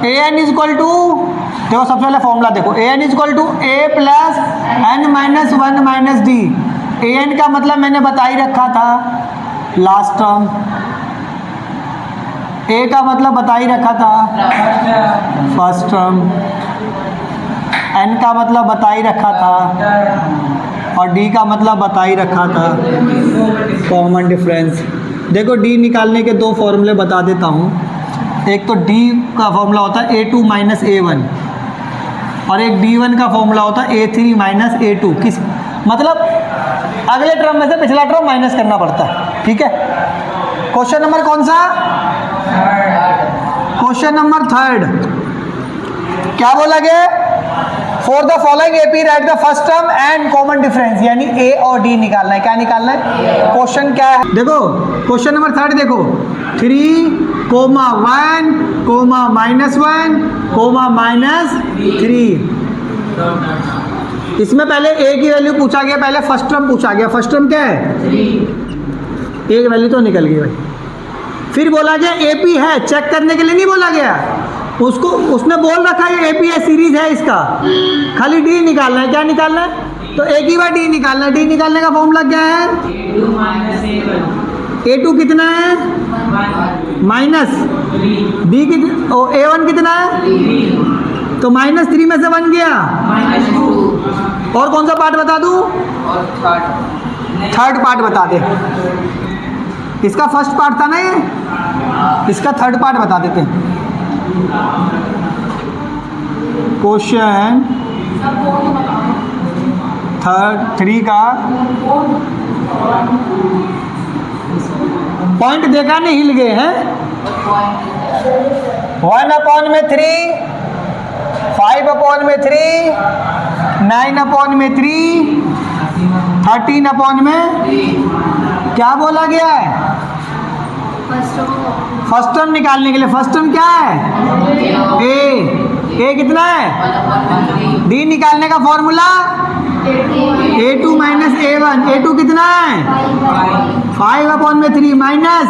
A n is equal to, देखो सबसे पहले फॉर्मूला देखो, a n is equal to a plus n minus one minus d. A n का मतलब मैंने बता ही रखा था लास्ट टर्म, ए का मतलब बता ही रखा था फर्स्ट टर्म, एन का मतलब बता ही रखा था, और डी का मतलब बता ही रखा था कॉमन डिफरेंस। देखो डी निकालने के दो फॉर्मूले बता देता हूँ। एक तो डी का फॉर्मूला होता है ए टू माइनस ए वन, और एक डी वन का फॉर्मूला होता है ए थ्री माइनस ए टू। किस मतलब अगले टर्म में से पिछला टर्म माइनस करना पड़ता है, ठीक है। क्वेश्चन नंबर कौन सा? Question number third. क्या बोला गया? For the following AP right the first term and common difference, यानी ए और डी निकालना है। क्या निकालना है? क्वेश्चन क्या है देखो, क्वेश्चन नंबर थर्ड देखो, 3 comma 1 comma minus 1 comma minus 3। इसमें पहले ए की वैल्यू पूछा गया, पहले फर्स्ट टर्म पूछा गया। फर्स्ट टर्म क्या है? 3। ए की वैल्यू तो निकल गई भाई। फिर बोला गया एपी है, चेक करने के लिए नहीं बोला गया उसको, उसने बोल रखा है एपी है, सीरीज है इसका, खाली डी निकालना है। क्या निकालना है? तो एक ही बार डी निकालना है। डी निकालने का फॉर्मूला क्या है? ए टू कितना है? माइनस डी कितना, ए वन कितना है? तो माइनस 3 में से बन गया। और कौन सा पार्ट बता दूं? थर्ड पार्ट बता दे। इसका फर्स्ट पार्ट था ना ये, इसका थर्ड पार्ट बता देते हैं। क्वेश्चन थ्री का पॉइंट देखा नहीं, हिल गए हैं। 1/3, 5/3, 9/3, 13/3। क्या बोला गया है? फर्स्ट टर्म निकालने के लिए। फर्स्ट टर्म क्या है? ए कितना है? डी निकालने का formula A two minus A one. A two कितना है? 5/3 माइनस,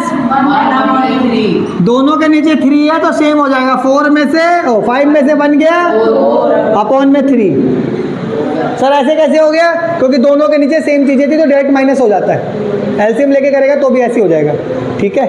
दोनों के नीचे 3 है तो सेम हो जाएगा। 4 में से 5 में से बन गया अपॉन में 3। सर ऐसे कैसे हो गया? क्योंकि दोनों के नीचे सेम चीजें थी तो डायरेक्ट माइनस हो जाता है। एलसीएम लेके करेगा तो भी ऐसे हो जाएगा, ठीक है।